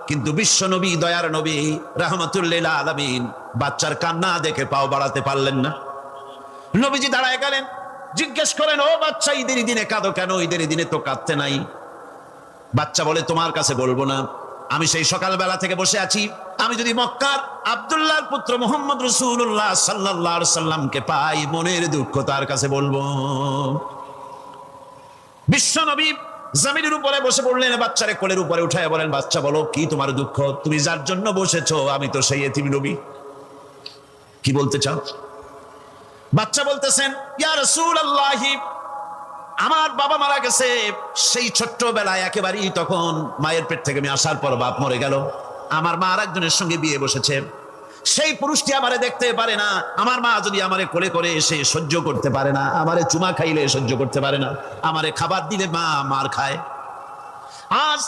কিন্তু বিশ্ব নবী, দয়ার নবী, রাহমাতুল লিল আলামিন বাচ্চার কান্না দেখে পাও বাড়াতে পারলেন না। নবীজি দাঁড়ায় গেলেন, জিজ্ঞেস করেন, ও বাচ্চা, ঈদের দিনে কাঁদো কেন? ঈদের দিনে তো কাঁদতে নাই। বাচ্চা বলে, তোমার কাছে বলবো না, আমি সেই সকালবেলা থেকে বসে আছি, আমি যদি মক্কার আব্দুল্লাহর পুত্র মুহাম্মদ রাসূলুল্লাহ সাল্লাল্লাহু আলাইহি সাল্লামকে পাই, মনের দুঃখ তার কাছে বলবো। বিশ্ব নবী জমিনের উপরে বসে পড়লেন, বাচ্চারে কোলের উপরে উঠায় বলেন, বাচ্চা বলো কি তোমার দুঃখ? তুমি যার জন্য বসেছো আমি তো সেই এতিম নবী, কি বলতে চাও? বাচ্চা বলতেছেন, ইয়া রাসূলুল্লাহ, আমার বাবা মারা গেছে সেই ছোট্টবেলায়, একেবারেই তখন মায়ের পেট থেকে আমি আসার পর বাপ মরে গেল, আমার মা আর একজনের সঙ্গে বিয়ে বসেছে, সেই পুরুষটি আমারে দেখতে পারে না, আমার মা যদি আমারে কোলে করে এসে সহ্য করতে পারে না, আমারে চুমা খাইলে সহ্য করতে পারে না, আমারে খাবার দিলে মা মার খায়। আজ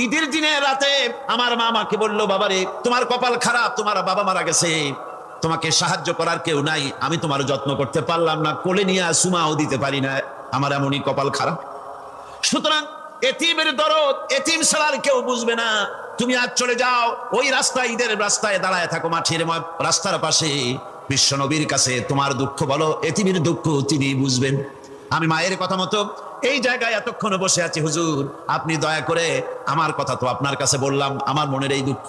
ঈদের দিনে রাতে আমার মা আমাকে বললো, বাবারে তোমার কপাল খারাপ, তোমার বাবা মারা গেছে, তোমাকে সাহায্য করার কেউ নাই, আমি তোমার যত্ন করতে পারলাম না, কোলে নিয়ে চুমাও দিতে পারি না, আমার এমনই কপাল খারাপ। সুতরাং এতিমের দরদ এতিম ছাড়া কেউ বুঝবে না, তুমি আজ চলে যাও, ওই রাস্তায়, ঈদের রাস্তায় দাঁড়ায় থাকো, মাঠের রাস্তার পাশে, বিশ্ব নবীর কাছে তোমার দুঃখ বলো, এতিমের দুঃখ তিনি বুঝবেন। আমি মায়ের কথা মতো এই জায়গায় এতক্ষণ বসে আছি, হুজুর আপনি দয়া করে, আমার কথা তো আপনার কাছে বললাম, আমার মনের এই দুঃখ,